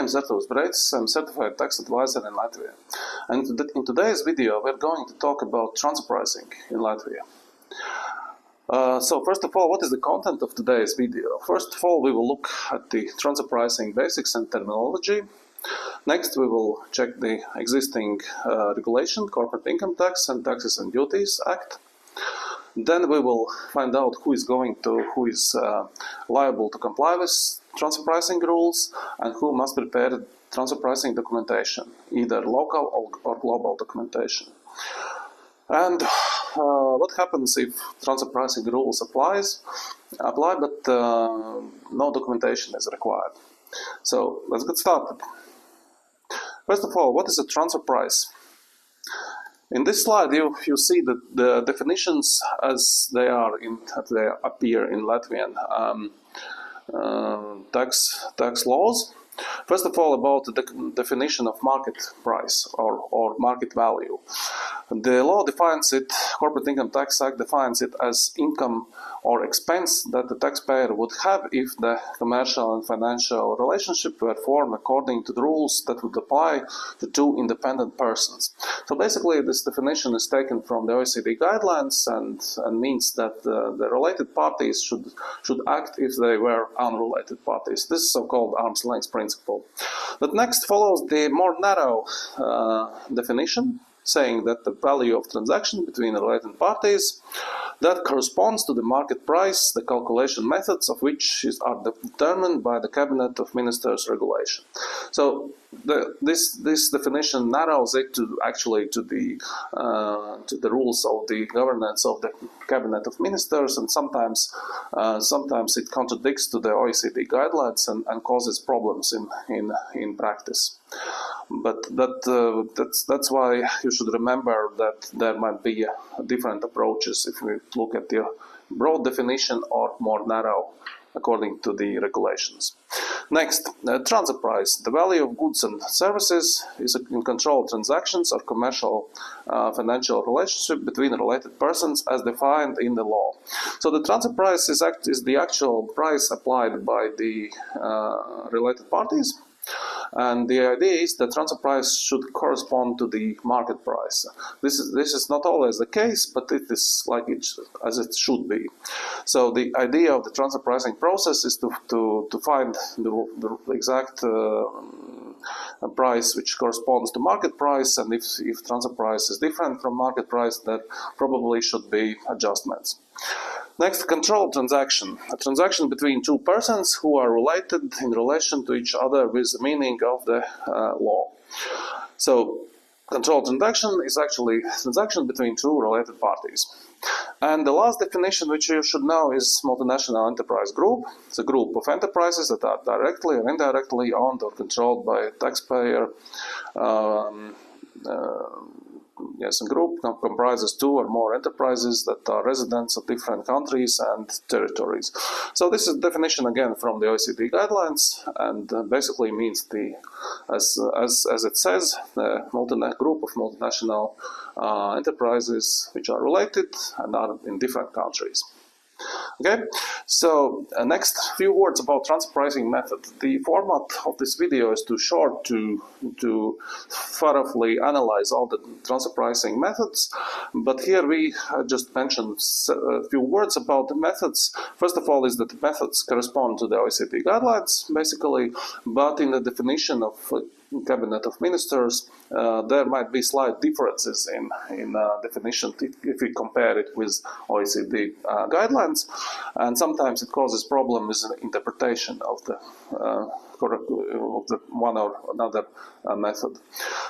is Artūrs Breicis. I'm certified tax advisor in Latvia. And in today's video, we're going to talk about transfer pricing in Latvia. So first of all, what is the content of today's video? First of all, we will look at the transfer pricing basics and terminology. Next, we will check the existing regulation, Corporate Income Tax and Taxes and Duties Act. Then we will find out who is liable to comply with transfer pricing rules and who must prepare transfer pricing documentation, either local or global documentation. And what happens if transfer pricing rules apply, but no documentation is required? So let's get started. First of all, what is a transfer price? In this slide, you see the definitions as they appear in Latvian tax laws. First of all, about the definition of market price or market value. The law defines it, Corporate Income Tax Act defines it as income or expense that the taxpayer would have if the commercial and financial relationship were formed according to the rules that would apply to two independent persons. So basically, this definition is taken from the OECD guidelines and means that the related parties should act if they were unrelated parties. This is so-called arm's length principle. But next follows the more narrow definition, saying that the value of transaction between related parties that corresponds to the market price, the calculation methods of which are determined by the Cabinet of Ministers regulation. So this definition narrows it to the rules of the governance of the Cabinet of Ministers, and sometimes it contradicts to the OECD guidelines and causes problems in practice. But that's why you should remember that there might be different approaches if we look at the broad definition or more narrow according to the regulations. Next, transfer price. The value of goods and services is in controlled transactions or commercial financial relationship between related persons as defined in the law. So the transfer price is the actual price applied by the related parties. And the idea is that transfer price should correspond to the market price. This is not always the case, but it is as it should be. So the idea of the transfer pricing process is to find the exact price which corresponds to market price, and if transfer price is different from market price, there probably should be adjustments. Next, controlled transaction. A transaction between two persons who are related in relation to each other with the meaning of the law. So, controlled transaction is actually a transaction between two related parties. And the last definition which you should know is multinational enterprise group. It's a group of enterprises that are directly or indirectly owned or controlled by a taxpayer. Yes, a group comprises two or more enterprises that are residents of different countries and territories. So this is a definition again from the OECD guidelines, and basically means as it says, the group of multinational enterprises which are related and are in different countries. Okay, so next few words about transfer pricing method. The format of this video is too short to thoroughly analyze all the transfer pricing methods, but here we just mentioned a few words about the methods. First of all is that the methods correspond to the OECD guidelines, basically, but in the definition of Cabinet of Ministers, there might be slight differences in definition if we compare it with OECD guidelines, and sometimes it causes problems in interpretation of the one or another method.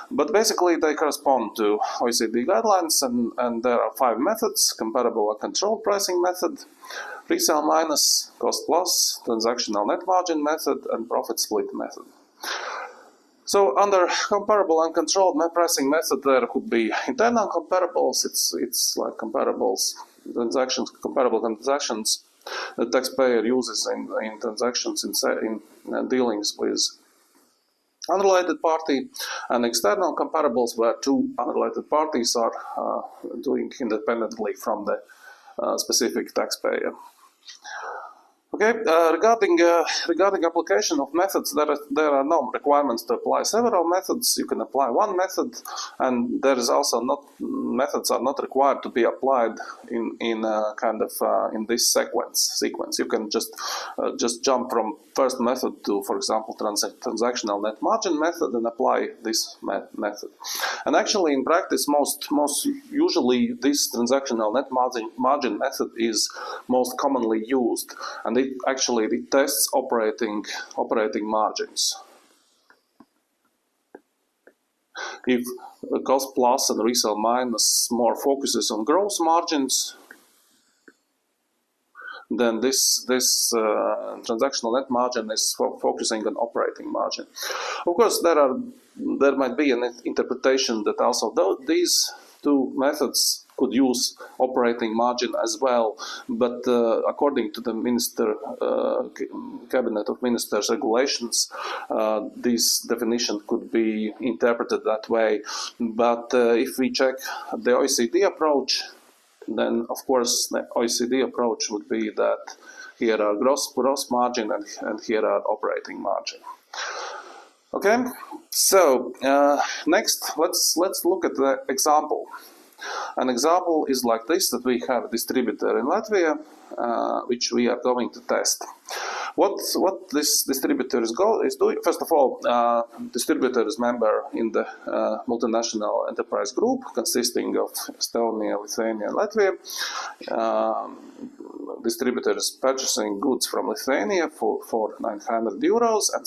But basically they correspond to OECD guidelines, and there are 5 methods: comparable and controlled pricing method, resale minus, cost plus, transactional net margin method, and profit split method. So under comparable and controlled pricing method, there could be internal comparables. It's like comparables, comparable transactions the taxpayer uses in transactions in dealings with unrelated party, and external comparables where two unrelated parties are doing independently from the specific taxpayer. Okay, regarding application of methods, there are no requirements to apply several methods. You can apply one method, and there is also not methods are not required to be applied in in this sequence. You can just jump from first method to, for example, transactional net margin method and apply this method. And actually, in practice, most usually this transactional net margin method is most commonly used, and it tests operating margins. If cost plus and resale minus more focuses on gross margins, then this transactional net margin is focusing on operating margin. Of course, there might be an interpretation that also these two methods could use operating margin as well, but according to the Cabinet of Ministers regulations, this definition could be interpreted that way. But if we check the OECD approach, then of course the OECD approach would be that here are gross margin and here are operating margin. Okay, so next let's look at the example. An example is like this, that we have a distributor in Latvia, which we are going to test. What this distributor is doing, first of all, distributor is member in the multinational enterprise group consisting of Estonia, Lithuania, and Latvia. Distributor is purchasing goods from Lithuania for 900 euros and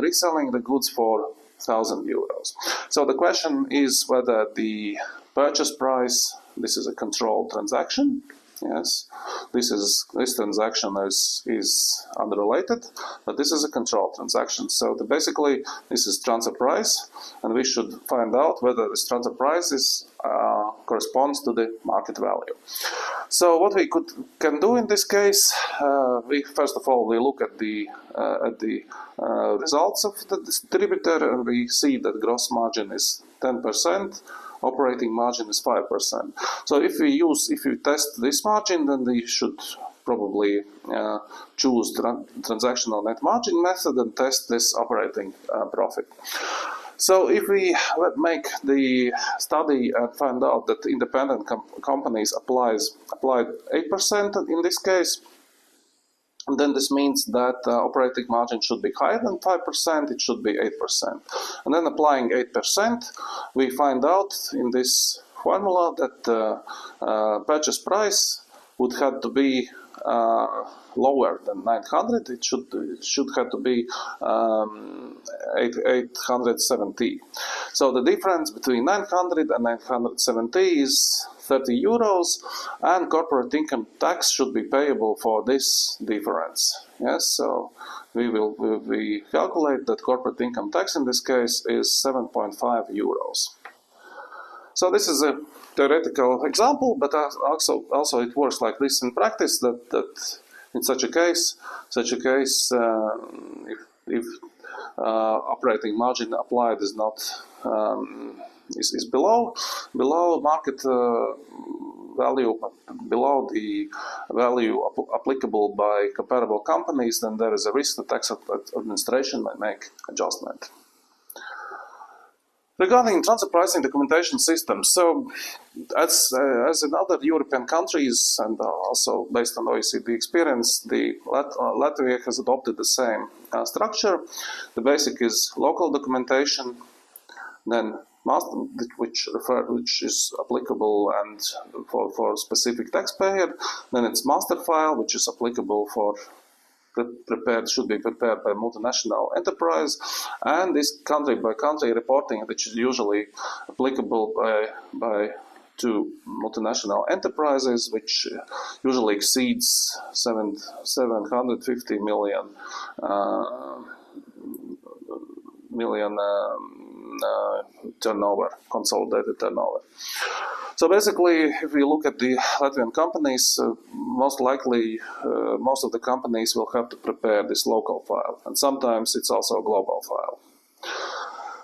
reselling the goods for 1,000 euros. So the question is whether the purchase price, this is a controlled transaction. Yes, this transaction is unrelated, but this is a controlled transaction. So basically, this is transfer price, and we should find out whether this transfer price corresponds to the market value. So what we can do in this case, first of all we look at the results of the distributor, and we see that gross margin is 10%. Operating margin is 5%. So if we test this margin, then we should probably choose transactional net margin method and test this operating profit. So if we make the study and find out that independent companies applied 8% in this case, then this means that operating margin should be higher than 5%, it should be 8%. And then applying 8%, we find out in this formula that purchase price would have to be lower than 900, it should have to be 870. So the difference between 900 and 970 is 30 euros, and corporate income tax should be payable for this difference. Yes, so we calculate that corporate income tax in this case is 7.5 euros. So this is a theoretical example, but also it works like this in practice, that in such a case, if operating margin applied is not is below market value, below the value applicable by comparable companies, then there is a risk the tax administration might make adjustment. Regarding transfer pricing documentation systems, so as in other European countries and also based on OECD experience, Latvia has adopted the same structure. The basic is local documentation, then master, which is applicable and for specific taxpayer. Then it's master file, which is applicable for should be prepared by multinational enterprise, and this country by country reporting, which is usually applicable by two multinational enterprises, which usually exceeds 750 million turnover, consolidated turnover. So basically, if we look at the Latvian companies, most likely most of the companies will have to prepare this local file, and sometimes it's also a global file.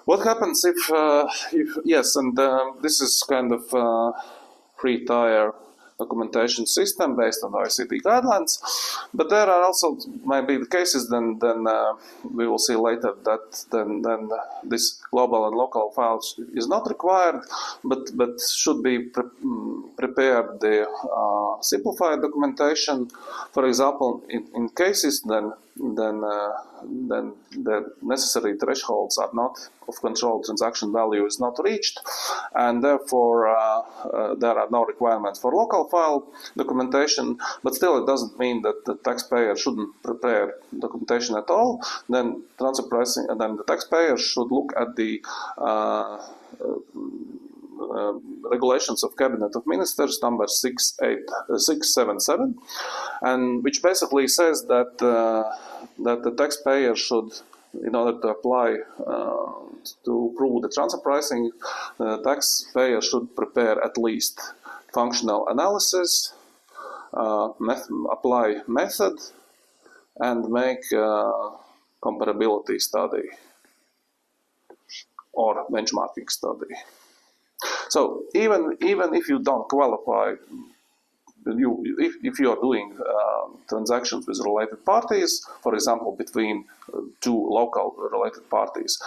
What happens if yes, and this is kind of free tire documentation system based on OECD guidelines. But there are also maybe the cases then we will see later that then this global and local files is not required, but should be prepared the simplified documentation. For example, in cases then the necessary thresholds are not of controlled transaction value is not reached, and therefore there are no requirements for local file documentation. But still, it doesn't mean that the taxpayer shouldn't prepare documentation at all. Then transfer pricing, and then the taxpayer should look at the regulations of Cabinet of Ministers number 677, and which basically says that that the taxpayer should, in order to apply to prove the transfer pricing, the taxpayer should prepare at least functional analysis, apply method, and make comparability study or benchmarking study. So even if you don't qualify, if you are doing transactions with related parties, for example, between two local related parties,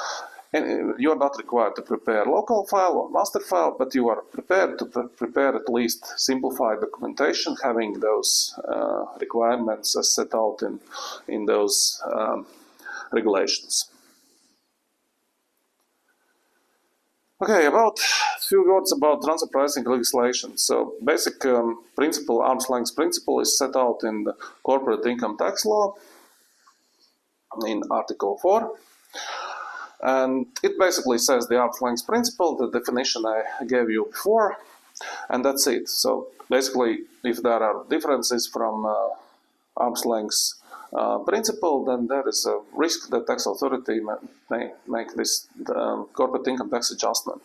and you are not required to prepare local file or master file, but you are prepared to prepare at least simplified documentation having those requirements as set out in those regulations. Okay, about a few words about transfer pricing legislation. So, basic principle, arm's length principle, is set out in the corporate income tax law in Article 4. And it basically says the arm's length principle, the definition I gave you before, and that's it. So, basically, if there are differences from arm's length principle, then there is a risk that tax authority may make this corporate income tax adjustment.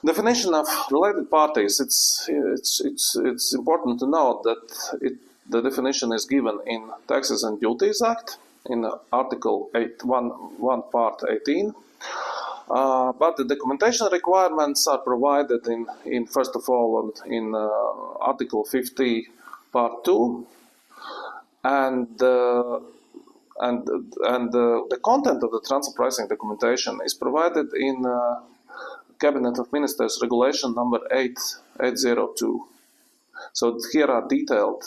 Definition of related parties. It's important to note that the definition is given in Taxes and Duties Act in Article 1 Part 18. But the documentation requirements are provided in first of all in Article 50 Part 2. And the content of the transfer pricing documentation is provided in Cabinet of Ministers Regulation number 802. So here are detailed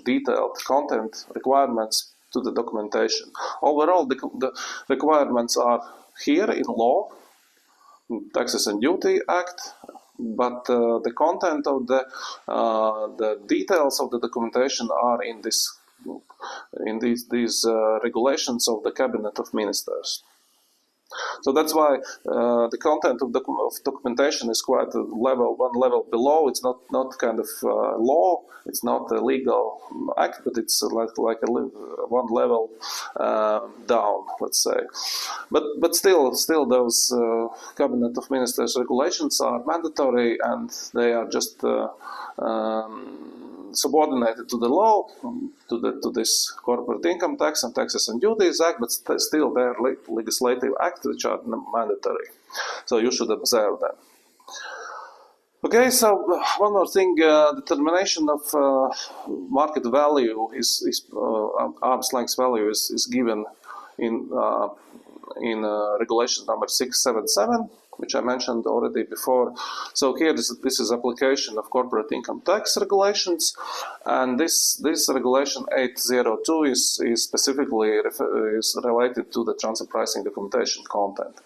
detailed content requirements to the documentation. Overall, the requirements are here in law, Taxes and Duty Act. But the content of the details of the documentation are in these regulations of the Cabinet of Ministers. So that's why the content of documentation is quite one level below. It's not kind of law. It's not a legal act, but it's like one level down, let's say. But still those Cabinet of Ministers regulations are mandatory, and they are just subordinated to the law, to this Corporate Income Tax and Taxes and Duties Act, but still they are legislative acts which are mandatory. So you should observe them. Okay, so one more thing, determination of market value is arm's length value is given in regulation number 677, which I mentioned already before. So here this is application of corporate income tax regulations, and this regulation 802 is specifically is related to the transfer pricing documentation content.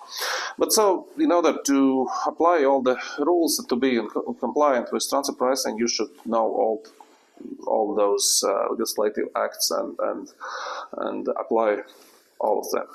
But so in order to apply all the rules to be compliant with transfer pricing, you should know all those legislative acts and apply all of them.